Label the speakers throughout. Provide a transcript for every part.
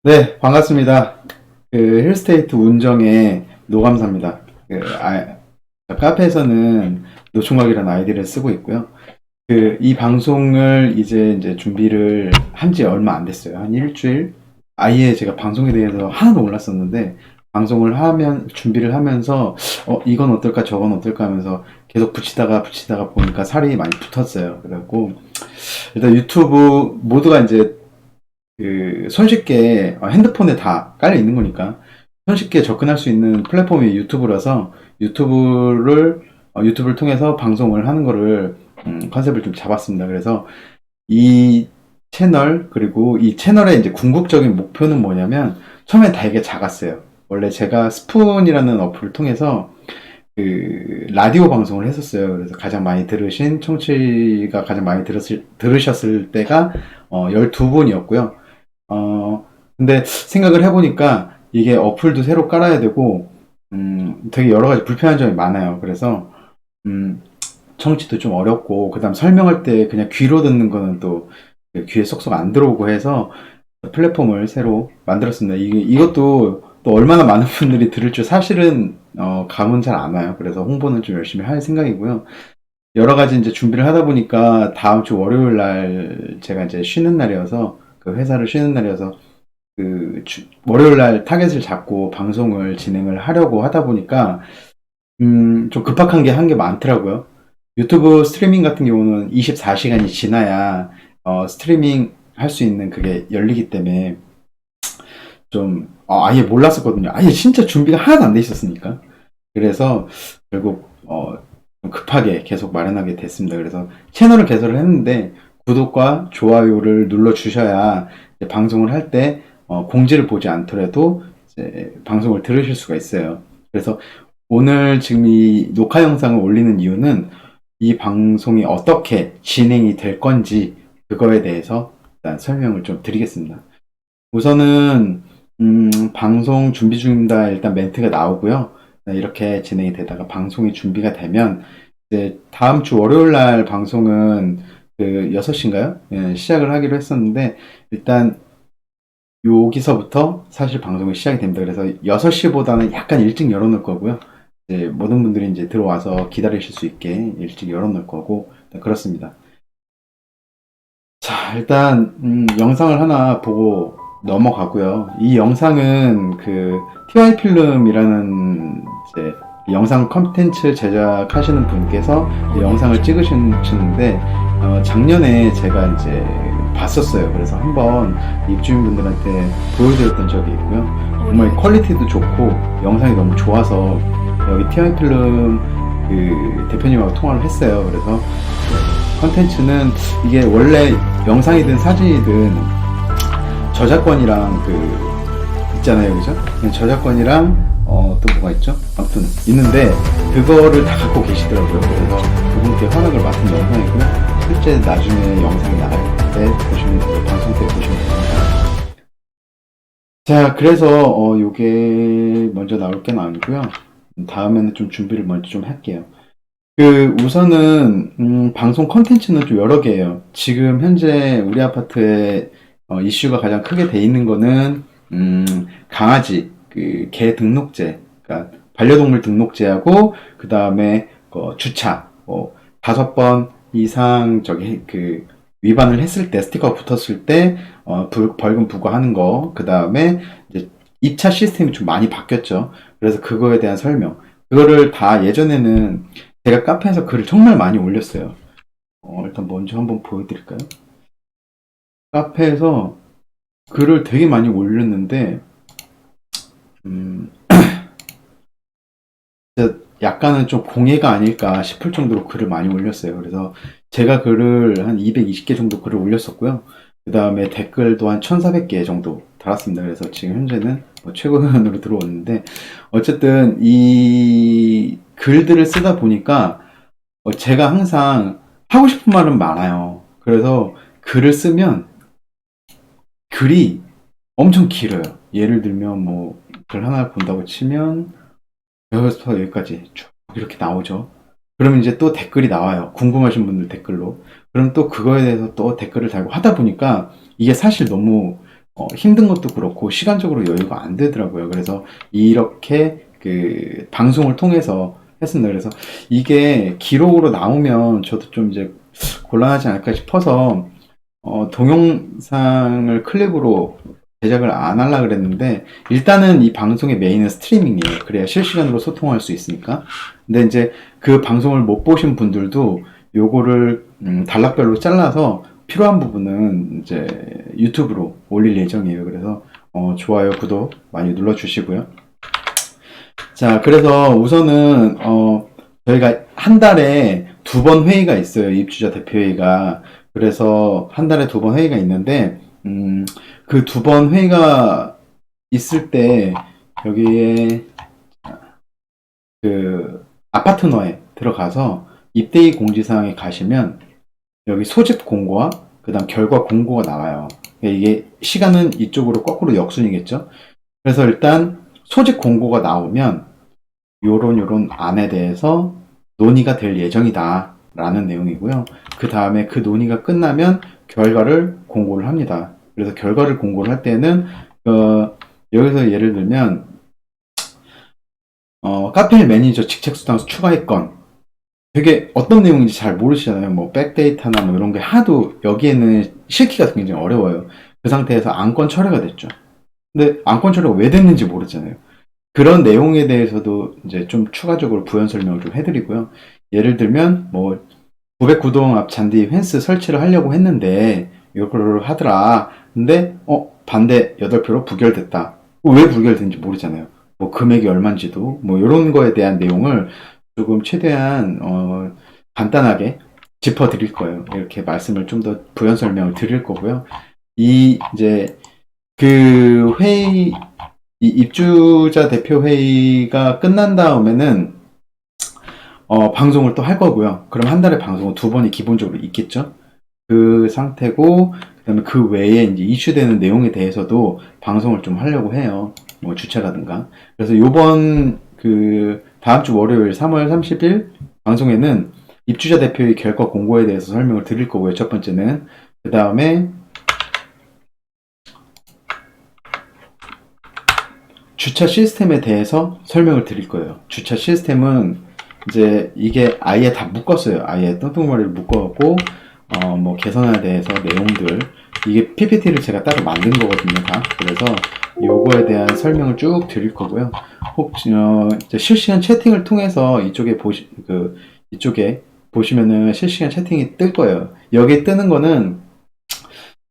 Speaker 1: 네, 반갑습니다. 힐스테이트 운정의 노감사입니다. 카페에서는 노총각이라는 아이디를 쓰고 있고요. 이 방송을 이제 준비를 한 지 얼마 안 됐어요. 한 일주일? 아예 제가 방송에 대해서 하나도 몰랐었는데, 준비를 하면서, 이건 어떨까, 저건 어떨까 하면서 계속 붙이다가 보니까 살이 많이 붙었어요. 그래갖고, 일단 유튜브 모두가 이제 손쉽게 핸드폰에 다 깔려 있는 거니까 손쉽게 접근할 수 있는 플랫폼이 유튜브라서 유튜브를 통해서 방송을 하는 거를 컨셉을 좀 잡았습니다. 그래서 이 그리고 이 채널의 이제 궁극적인 목표는 뭐냐면 처음엔 되게 작았어요. 원래 제가 스푼이라는 어플을 통해서 라디오 방송을 했었어요. 그래서 가장 많이 들으신 청취가 가장 많이 들으셨을 때가 12분이었고요. 근데 생각을 해보니까 이게 어플도 새로 깔아야 되고, 되게 여러 가지 불편한 점이 많아요. 그래서, 청취도 좀 어렵고, 그 다음 설명할 때 그냥 귀로 듣는 거는 또 귀에 쏙쏙 안 들어오고 해서 플랫폼을 새로 만들었습니다. 이것도 또 얼마나 많은 분들이 들을 줄 사실은, 감은 잘 안 와요. 그래서 홍보는 좀 열심히 할 생각이고요. 여러 가지 이제 준비를 하다 보니까 다음 주 월요일 날 제가 이제 쉬는 날이어서 그 회사를 쉬는 날이어서 월요일 날 타겟을 잡고 방송을 진행을 하려고 하다 보니까 좀 급박한 게 한 게 많더라고요. 유튜브 스트리밍 같은 경우는 24시간이 지나야 스트리밍 할 수 있는 그게 열리기 때문에 좀 아예 몰랐었거든요. 아예 진짜 준비가 하나도 안 돼 있었으니까. 그래서 결국 좀 급하게 계속 마련하게 됐습니다. 그래서 채널을 개설을 했는데 구독과 좋아요를 눌러 주셔야 방송을 할 때 공지를 보지 않더라도 이제 방송을 들으실 수가 있어요. 그래서 오늘 지금 이 녹화 영상을 올리는 이유는 이 방송이 어떻게 진행이 될 건지 그거에 대해서 일단 설명을 좀 드리겠습니다. 우선은 방송 준비 중입니다. 일단 멘트가 나오고요. 네, 이렇게 진행이 되다가 방송이 준비가 되면 이제 다음 주 월요일 날 방송은 6시인가요? 예, 시작을 하기로 했었는데 일단 여기서부터 사실 방송이 시작이 됩니다. 그래서 6시보다는 약간 일찍 열어놓을 거고요. 이제 모든 분들이 이제 들어와서 기다리실 수 있게 일찍 열어놓을 거고 그렇습니다. 자, 일단 영상을 하나 보고 넘어가고요. 이 영상은 TY 필름이라는 이제 영상 컨텐츠 제작하시는 분께서 이 영상을 찍으시는데 작년에 제가 이제 봤었어요. 그래서 한번 입주민분들한테 보여드렸던 적이 있고요. 정말 퀄리티도 좋고 영상이 너무 좋아서 여기 TY 필름 대표님하고 통화를 했어요. 그래서 컨텐츠는 이게 원래 영상이든 사진이든 저작권이랑 있잖아요, 그죠? 저작권이랑 또 뭐가 있죠? 아무튼 있는데 그거를 다 갖고 계시더라고요. 그래서 그분께 허락을 맡은 영상이고요. 실제 나중에 영상이 나갈 때 보시면 방송 때 보시면 됩니다. 자, 그래서 요게 먼저 나올 게 아니고요. 다음에는 좀 준비를 먼저 좀 할게요. 우선은 방송 컨텐츠는 좀 여러 개예요. 지금 현재 우리 아파트에 이슈가 가장 크게 돼 있는 거는 강아지 개 등록제, 그러니까 반려동물 등록제하고 그 다음에 주차 5번 이상 위반을 했을 때 스티커가 붙었을 때 벌금 부과하는 거, 그 다음에 이제 입차 시스템이 좀 많이 바뀌었죠. 그래서 그거에 대한 설명. 그거를 다 예전에는 제가 카페에서 글을 정말 많이 올렸어요. 일단 먼저 한번 보여드릴까요? 카페에서 글을 되게 많이 올렸는데, 음, 약간은 좀 공예가 아닐까 싶을 정도로 글을 많이 올렸어요. 그래서 제가 글을 한 220개 정도 글을 올렸었고요. 그 다음에 댓글도 한 1400개 정도 달았습니다. 그래서 지금 현재는 최고위원으로 들어오는데, 어쨌든 이 글들을 쓰다 보니까 제가 항상 하고 싶은 말은 많아요. 그래서 글을 쓰면 글이 엄청 길어요. 예를 들면 글 하나 본다고 치면 여기서부터 여기까지 쭉 이렇게 나오죠. 그러면 이제 또 댓글이 나와요. 궁금하신 분들 댓글로. 그럼 또 그거에 대해서 또 댓글을 달고 하다 보니까 이게 사실 너무 힘든 것도 그렇고 시간적으로 여유가 안 되더라고요. 그래서 이렇게 그 방송을 통해서 했습니다. 그래서 이게 기록으로 나오면 저도 좀 이제 곤란하지 않을까 싶어서 동영상을 클립으로 제작을 안 하려고 그랬는데, 일단은 이 방송의 메인은 스트리밍이에요. 그래야 실시간으로 소통할 수 있으니까. 근데 이제 그 방송을 못 보신 분들도 요거를 단락별로 잘라서 필요한 부분은 이제 유튜브로 올릴 예정이에요. 그래서 좋아요, 구독 많이 눌러주시고요. 자, 그래서 우선은 저희가 한 달에 두 번 회의가 있어요. 입주자 대표회의가. 그래서 한 달에 두 번 회의가 있는데 그 두 번 회의가 있을 때 여기에 그 아파트너에 들어가서 입대의 공지사항에 가시면 여기 소집 공고와 그다음 결과 공고가 나와요. 이게 시간은 이쪽으로 거꾸로 역순이겠죠. 그래서 일단 소집 공고가 나오면 요런 안에 대해서 논의가 될 예정이다 라는 내용이고요. 그 다음에 그 논의가 끝나면 결과를 공고를 합니다. 그래서 결과를 공고를 할 때는 여기서 예를 들면 카페 매니저 직책수당수 추가했건, 되게 어떤 내용인지 잘 모르시잖아요. 뭐 백데이터나 뭐 이런 게 하도 여기에는 실기가 굉장히 어려워요. 그 상태에서 안건 철회가 됐죠. 근데 안건 철회가 왜 됐는지 모르잖아요. 그런 내용에 대해서도 이제 좀 추가적으로 부연 설명을 좀 해드리고요. 예를 들면 뭐 909동 앞 잔디 펜스 설치를 하려고 했는데 이거를 하더라. 근데 반대 8표로 부결됐다. 왜 부결된지 모르잖아요. 뭐 금액이 얼마인지도 뭐 이런 거에 대한 내용을 조금 최대한 간단하게 짚어드릴 거예요. 이렇게 말씀을 좀 더 부연 설명을 드릴 거고요. 이 이제 그 회의, 이 입주자 대표 회의가 끝난 다음에는 방송을 또 할 거고요. 그럼 한 달에 방송은 두 번이 기본적으로 있겠죠. 그 상태고, 그다음에 그 외에 이제 이슈되는 내용에 대해서도 방송을 좀 하려고 해요. 뭐 주차라든가. 그래서 요번 그 다음 주 월요일 3월 30일 방송에는 입주자 대표의 결과 공고에 대해서 설명을 드릴 거고요. 첫 번째는. 그 다음에 주차 시스템에 대해서 설명을 드릴 거예요. 주차 시스템은 이제 이게 아예 다 묶었어요. 아예 뚱뚱머리를 묶어갖고 뭐 개선에 대해서 내용들, 이게 PPT를 제가 따로 만든 거거든요. 다. 그래서 요거에 대한 설명을 쭉 드릴 거고요. 혹시 이제 실시간 채팅을 통해서 이쪽에 보시면은 실시간 채팅이 뜰 거예요. 여기 뜨는 거는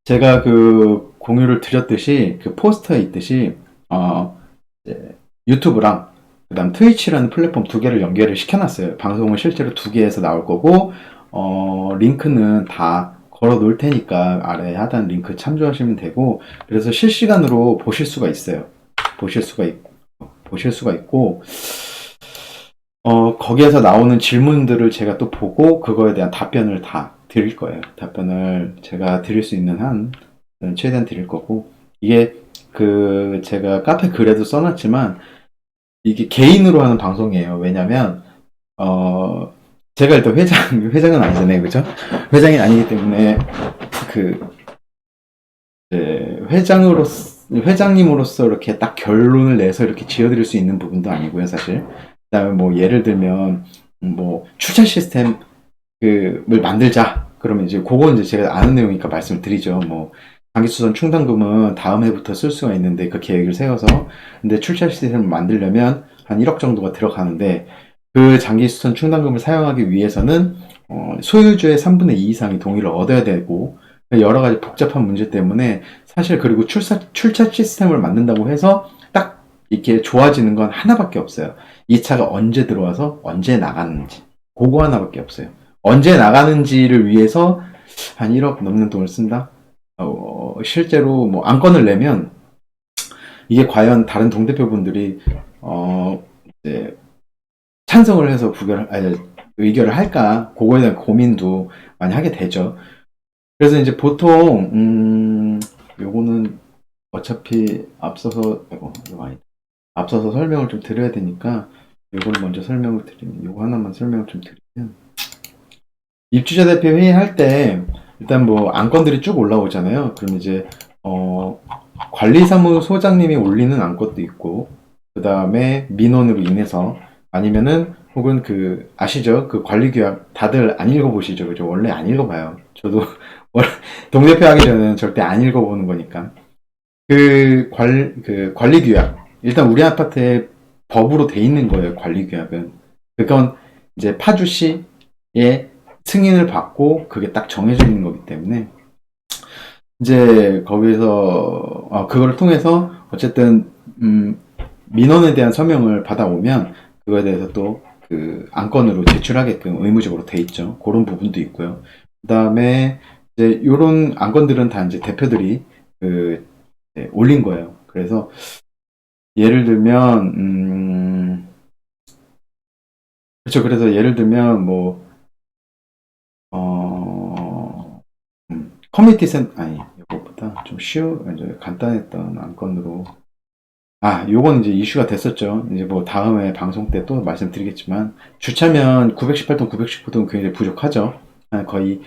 Speaker 1: 제가 그 공유를 드렸듯이 그 포스터에 있듯이 유튜브랑 그다음 트위치라는 플랫폼 두 개를 연결을 시켜놨어요. 방송은 실제로 두 개에서 나올 거고 링크는 다 걸어 놓을 테니까 아래 하단 링크 참조하시면 되고, 그래서 실시간으로 보실 수가 있어요. 보실 수가 있고 거기에서 나오는 질문들을 제가 또 보고 그거에 대한 답변을 다 드릴 거예요. 답변을 제가 드릴 수 있는 한 최대한 드릴 거고, 이게 그 제가 카페 글에도 써놨지만 이게 개인으로 하는 방송이에요. 왜냐면 제가 일단 회장은 아니잖아요, 그죠? 회장이 아니기 때문에 그 회장님으로서 이렇게 딱 결론을 내서 이렇게 지어드릴 수 있는 부분도 아니고요, 사실. 그다음에 뭐 예를 들면 뭐 출차 시스템을 만들자. 그러면 이제 그건 이제 제가 아는 내용이니까 말씀을 드리죠. 뭐 장기수선 충당금은 다음 해부터 쓸 수가 있는데 그 계획을 세워서, 근데 출차 시스템을 만들려면 한 1억 정도가 들어가는데 그 장기수선 충당금을 사용하기 위해서는 소유주의 3분의 2 이상이 동의를 얻어야 되고, 여러 가지 복잡한 문제 때문에 사실, 그리고 출차 시스템을 만든다고 해서 딱 이렇게 좋아지는 건 하나밖에 없어요. 이 차가 언제 들어와서 언제 나가는지, 그거 하나밖에 없어요. 언제 나가는지를 위해서 한 1억 넘는 돈을 쓴다? 실제로 뭐 안건을 내면 이게 과연 다른 동대표분들이 이제 찬성을 해서 의결을 할까? 그거에 대한 고민도 많이 하게 되죠. 그래서 이제 보통 요거는 어차피 앞서서 설명을 좀 드려야 되니까 요걸 먼저 설명을 드리면, 요거 하나만 설명을 좀 드리면, 입주자 대표 회의할 때 일단 뭐 안건들이 쭉 올라오잖아요. 그럼 이제 관리사무소장님이 올리는 안건도 있고, 그 다음에 민원으로 인해서, 아니면은, 혹은 그, 아시죠? 그 관리규약, 다들 안 읽어보시죠? 그죠? 원래 안 읽어봐요. 저도, 원래 동대표 하기 전에는 절대 안 읽어보는 거니까. 그 관리규약. 일단 우리 아파트에 법으로 돼 있는 거예요, 관리규약은. 그건 이제 파주시의 승인을 받고 그게 딱 정해져 있는 거기 때문에 이제 거기서 그걸 통해서 어쨌든 민원에 대한 서명을 받아오면 그거에 대해서 또 그 안건으로 제출하게끔 의무적으로 돼 있죠. 그런 부분도 있고요. 그다음에 이제 요런 안건들은 다 이제 대표들이 그 올린 거예요. 그래서 예를 들면 그렇죠. 그래서 예를 들면 뭐 커뮤니티 아니 이것보다 좀 이제 간단했던 안건으로 요건 이제 이슈가 됐었죠. 이제 뭐 다음에 방송 때 또 말씀드리겠지만 주차면 918동, 919동 굉장히 부족하죠. 거의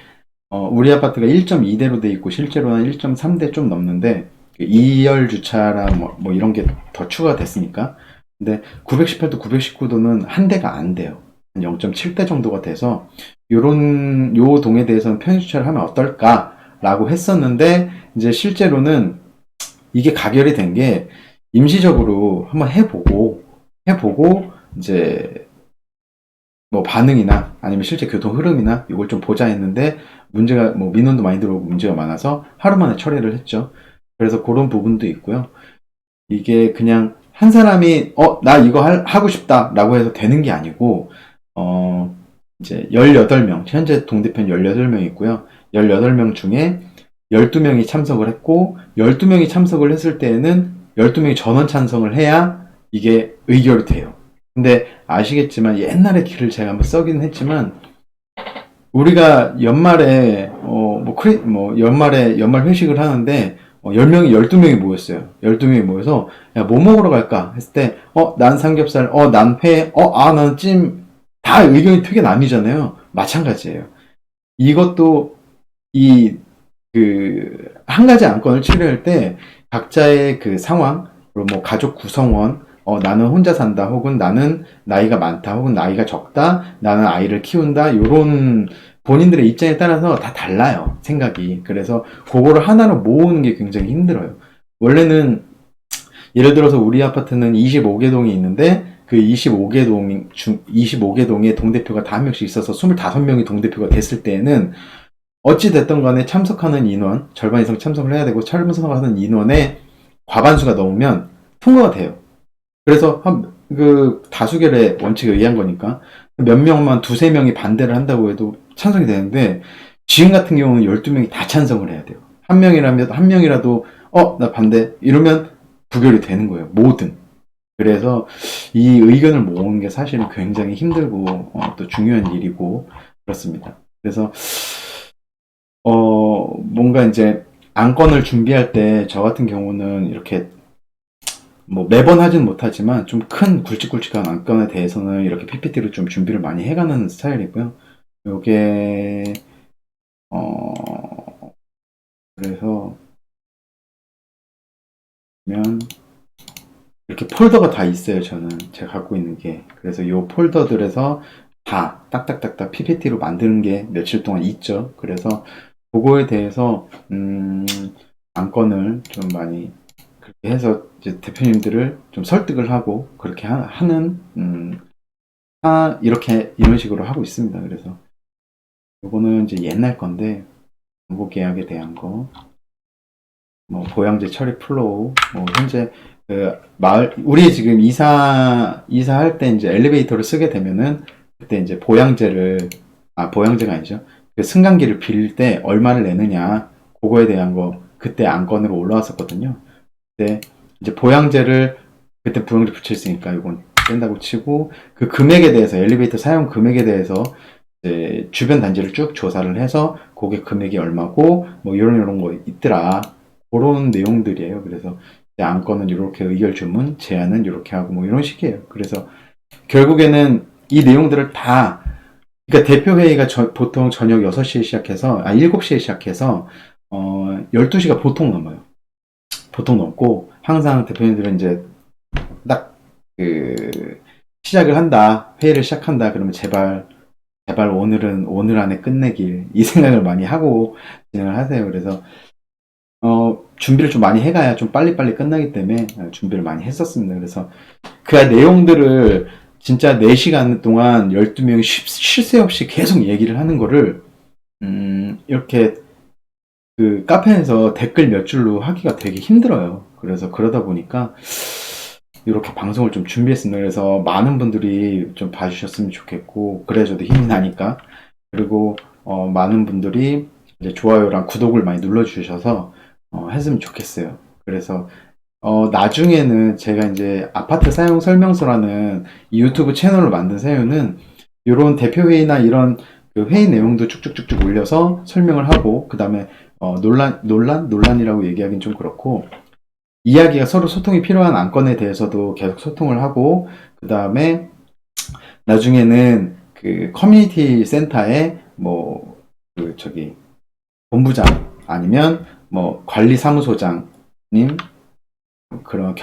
Speaker 1: 우리 아파트가 1.2대로 돼 있고 실제로는 1.3대 좀 넘는데 2열 주차랑 뭐 이런 게 더 추가됐으니까. 근데 918도, 919도는 한 대가 안 돼요. 한 0.7대 정도가 돼서 요 동에 대해서는 편의 주차를 하면 어떨까라고 했었는데 이제 실제로는 이게 가결이 된 게 임시적으로 한번 해보고 이제 뭐 반응이나 아니면 실제 교통 흐름이나 이걸 좀 보자 했는데 문제가 뭐 민원도 많이 들어오고 문제가 많아서 하루 만에 처리를 했죠. 그래서 그런 부분도 있고요. 이게 그냥 한 사람이 나 이거 하고 싶다라고 해서 되는 게 아니고 이제 18명 현재 동대표는 18명 있고요. 18명 중에 12명이 참석을 했고 12명이 참석을 했을 때에는 12명이 전원 찬성을 해야 이게 의결이 돼요. 근데 아시겠지만 옛날에 길을 제가 한번 써긴 했지만 우리가 연말에 연말에 연말 회식을 하는데 10명이 12명이 모였어요. 12명이 모여서 야, 뭐 먹으러 갈까 했을 때 난 삼겹살, 난 회, 난 찜. 다 의견이 되게 나뉘잖아요. 마찬가지예요. 이것도 한 가지 안건을 처리할 때 각자의 그 상황, 그리고 뭐 가족 구성원, 나는 혼자 산다, 혹은 나는 나이가 많다, 혹은 나이가 적다, 나는 아이를 키운다, 요런 본인들의 입장에 따라서 다 달라요, 생각이. 그래서 그거를 하나로 모으는 게 굉장히 힘들어요. 원래는 예를 들어서 우리 아파트는 25개 동이 있는데 그 25개 동에 동대표가 다 한 명씩 있어서 25명이 동대표가 됐을 때에는 어찌 됐든 간에 참석하는 인원, 절반 이상 참석을 해야 되고 참석하는 인원의 과반수가 넘으면 통과가 돼요. 그래서 그 다수결의 원칙에 의한 거니까 몇 명만 두세 명이 반대를 한다고 해도 찬성이 되는데 지금 같은 경우는 12명이 다 찬성을 해야 돼요. 한 명이라도 나 반대 이러면 부결이 되는 거예요. 뭐든. 그래서 이 의견을 모으는 게 사실은 굉장히 힘들고 또 중요한 일이고 그렇습니다. 그래서 뭔가 이제 안건을 준비할 때 저 같은 경우는 이렇게 뭐 매번 하진 못하지만 좀 큰 굵직굵직한 안건에 대해서는 이렇게 PPT로 좀 준비를 많이 해가는 스타일이고요. 요게 그래서 보면 이렇게 폴더가 다 있어요. 저는 제가 갖고 있는 게. 그래서 요 폴더들에서 다 딱딱딱딱 PPT로 만드는 게 며칠 동안 있죠. 그래서 그거에 대해서 안건을 좀 많이 그렇게 해서 이제 대표님들을 좀 설득을 하고 그렇게 하는 이렇게 이런 식으로 하고 있습니다. 그래서 요거는 이제 옛날 건데 정보 계약에 대한 거, 뭐 보양제 처리 플로우, 뭐 현재 그 우리 지금 이사할 때 이제 엘리베이터를 쓰게 되면은 그때 이제 보양제가 아니죠. 그 승강기를 빌릴 때 얼마를 내느냐, 그거에 대한 거 그때 안건으로 올라왔었거든요. 근데 이제 그때 보양제 붙였으니까 이건 뺀다고 치고 그 금액에 대해서 엘리베이터 사용 금액에 대해서 이제 주변 단지를 쭉 조사를 해서 그게 금액이 얼마고 뭐 이런 거 있더라. 그런 내용들이에요. 그래서 안건은 이렇게 의결 주문, 제안은 이렇게 하고 뭐 이런 식이에요. 그래서 결국에는 이 내용들을 다 그러니까 대표회의가 보통 저녁 6시에 시작해서 7시에 시작해서 12시가 보통 넘어요. 보통 넘고, 항상 대표님들은 이제 딱 그 시작을 한다, 회의를 시작한다 그러면 제발 오늘 안에 끝내길, 이 생각을 많이 하고 진행을 하세요. 그래서 준비를 좀 많이 해가야 좀 빨리빨리 끝나기 때문에 준비를 많이 했었습니다. 그래서 그 내용들을 진짜 4시간 동안 12명이 쉴 새 없이 계속 얘기를 하는 거를 이렇게 그 카페에서 댓글 몇 줄로 하기가 되게 힘들어요. 그래서 그러다 보니까 이렇게 방송을 좀 준비했습니다. 그래서 많은 분들이 좀 봐주셨으면 좋겠고, 그래야 저도 힘이 나니까. 그리고 많은 분들이 이제 좋아요랑 구독을 많이 눌러주셔서 했으면 좋겠어요. 그래서 나중에는 제가 이제 아파트 사용 설명서라는 이 유튜브 채널을 만든 사유는 이런 대표회의나 이런 그 회의 내용도 쭉쭉쭉쭉 올려서 설명을 하고, 그 다음에 논란이라고 얘기하기는 좀 그렇고, 이야기가 서로 소통이 필요한 안건에 대해서도 계속 소통을 하고, 그 다음에 나중에는 그 커뮤니티 센터에 뭐 그 저기 본부장 아니면 뭐 관리사무소장님, 그런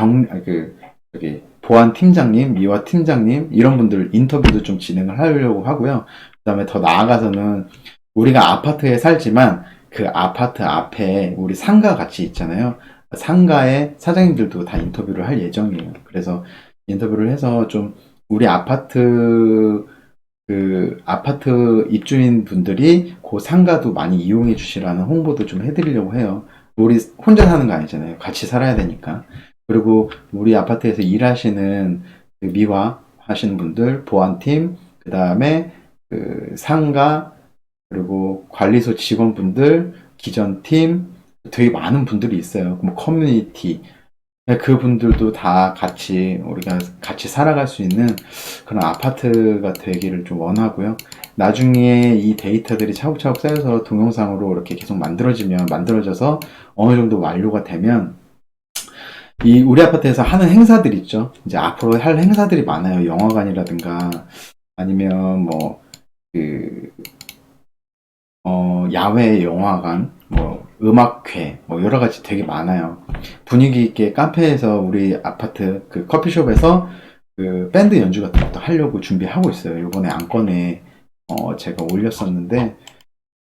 Speaker 1: 저기 보안 팀장님, 미화 팀장님 이런 분들 인터뷰도 좀 진행을 하려고 하고요. 그다음에 더 나아가서는 우리가 아파트에 살지만 그 아파트 앞에 우리 상가 같이 있잖아요. 상가의 사장님들도 다 인터뷰를 할 예정이에요. 그래서 인터뷰를 해서 좀 우리 아파트 입주민 분들이 그 상가도 많이 이용해 주시라는 홍보도 좀 해드리려고 해요. 우리 혼자 사는 거 아니잖아요. 같이 살아야 되니까. 그리고 우리 아파트에서 일하시는 그 미화 하시는 분들, 보안팀, 그 다음에 그 상가, 그리고 관리소 직원분들, 기존팀, 되게 많은 분들이 있어요. 뭐 커뮤니티, 그분들도 다 같이 우리가 같이 살아갈 수 있는 그런 아파트가 되기를 좀 원하고요. 나중에 이 데이터들이 차곡차곡 쌓여서 동영상으로 이렇게 계속 만들어져서 어느 정도 완료가 되면 이 우리 아파트에서 하는 행사들 있죠. 이제 앞으로 할 행사들이 많아요. 영화관이라든가 아니면 뭐 그 야외 영화관, 뭐 음악회, 뭐 여러 가지 되게 많아요. 분위기 있게 카페에서 우리 아파트 그 커피숍에서 그 밴드 연주 같은 것도 하려고 준비하고 있어요. 이번에 안건에 제가 올렸었는데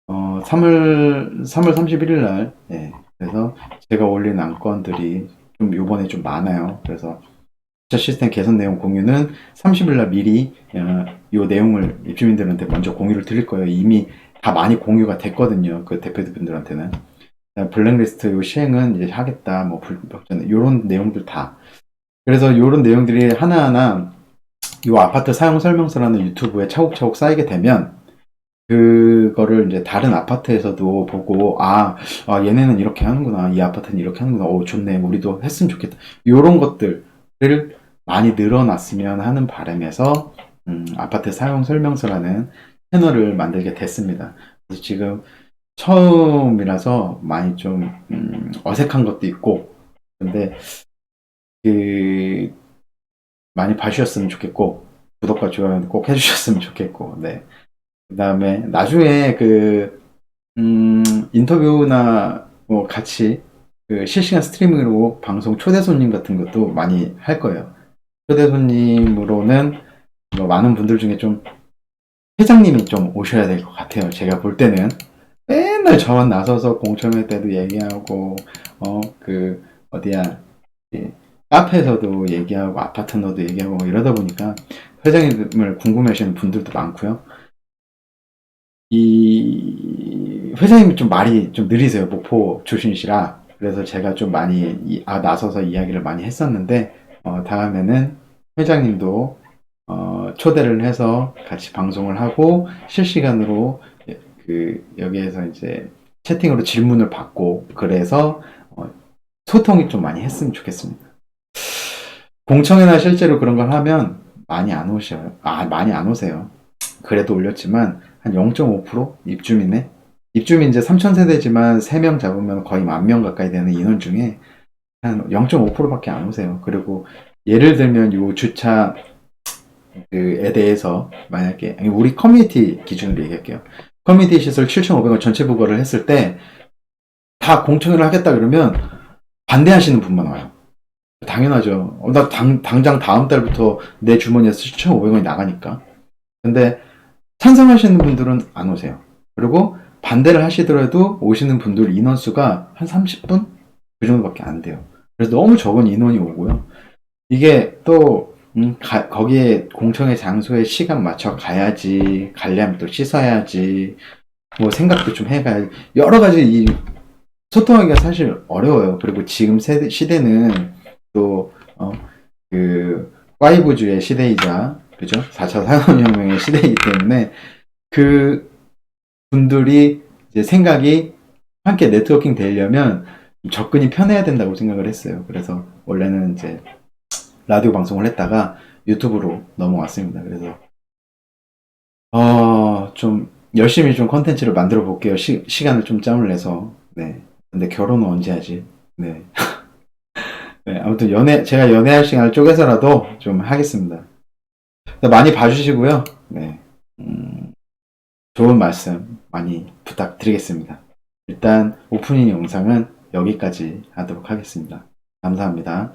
Speaker 1: 3월 31일 날, 예. 그래서 제가 올린 안건들이 좀 요번에 좀 많아요. 그래서 주차 시스템 개선 내용 공유는 30일 날 미리 요 내용을 입주민들한테 먼저 공유를 드릴 거예요. 이미 다 많이 공유가 됐거든요. 그 대표분들한테는. 블랙리스트 요 시행은 이제 하겠다. 뭐 불법전 요런 내용들 다. 그래서 요런 내용들이 하나하나 요 아파트 사용 설명서라는 유튜브에 차곡차곡 쌓이게 되면 그거를 이제 다른 아파트에서도 보고 얘네는 이렇게 하는구나, 이 아파트는 이렇게 하는구나, 좋네, 우리도 했으면 좋겠다, 요런 것들을 많이 늘어났으면 하는 바람에서 아파트 사용 설명서라는 채널을 만들게 됐습니다. 그래서 지금 처음이라서 많이 좀 어색한 것도 있고, 근데 그 많이 봐주셨으면 좋겠고, 구독과 좋아요 꼭 해주셨으면 좋겠고, 네. 그 다음에 나중에 인터뷰나 뭐 같이 그 실시간 스트리밍으로 방송 초대 손님 같은 것도 많이 할 거예요. 초대 손님으로는 뭐 많은 분들 중에 좀 회장님이 좀 오셔야 될 것 같아요. 제가 볼 때는 맨날 저만 나서서 공청회 때도 얘기하고, 어디야, 카페에서도 얘기하고, 아파트너도 얘기하고, 뭐 이러다 보니까 회장님을 궁금해하시는 분들도 많고요. 이 회장님이 좀 말이 좀 느리세요. 목포 출신이시라. 그래서 제가 좀 많이 나서서 이야기를 많이 했었는데 다음에는 회장님도 초대를 해서 같이 방송을 하고 실시간으로 여기에서 이제 채팅으로 질문을 받고, 그래서 소통이 좀 많이 했으면 좋겠습니다. 공청회나 실제로 그런 걸 하면 많이 안 오셔요. 많이 안 오세요. 그래도 올렸지만 한 0.5% 입주민 이제 3,000세대지만 3명 잡으면 거의 10,000명 가까이 되는 인원 중에 한 0.5%밖에 안 오세요. 그리고 예를 들면 요 주차에 대해서 만약에 우리 커뮤니티 기준으로 얘기할게요. 커뮤니티 시설 7,500원 전체 부과를 했을 때 다 공청회를 하겠다 그러면 반대하시는 분만 와요. 당연하죠. 당장 다음 달부터 내 주머니에서 7,500원이 나가니까. 근데 찬성하시는 분들은 안 오세요. 그리고 반대를 하시더라도 오시는 분들 인원수가 한 30분? 그 정도밖에 안 돼요. 그래서 너무 적은 인원이 오고요. 이게 또 거기에 공청회 장소에 시간 맞춰 가야지, 가려면 또 씻어야지, 뭐 생각도 좀 해가야지, 여러 가지 이 소통하기가 사실 어려워요. 그리고 지금 시대는 또 그 5G의 시대이자 그죠? 4차 산업혁명의 시대이기 때문에 그 분들이 이제 생각이 함께 네트워킹 되려면 접근이 편해야 된다고 생각을 했어요. 그래서 원래는 이제 라디오 방송을 했다가 유튜브로 넘어왔습니다. 그래서 좀 열심히 좀 컨텐츠를 만들어 볼게요. 시간을 좀 짬을 내서. 네. 근데 결혼은 언제 하지? 네. 네, 아무튼 제가 연애할 시간을 쪼개서라도 좀 하겠습니다. 많이 봐주시고요. 네. 좋은 말씀 많이 부탁드리겠습니다. 일단 오프닝 영상은 여기까지 하도록 하겠습니다. 감사합니다.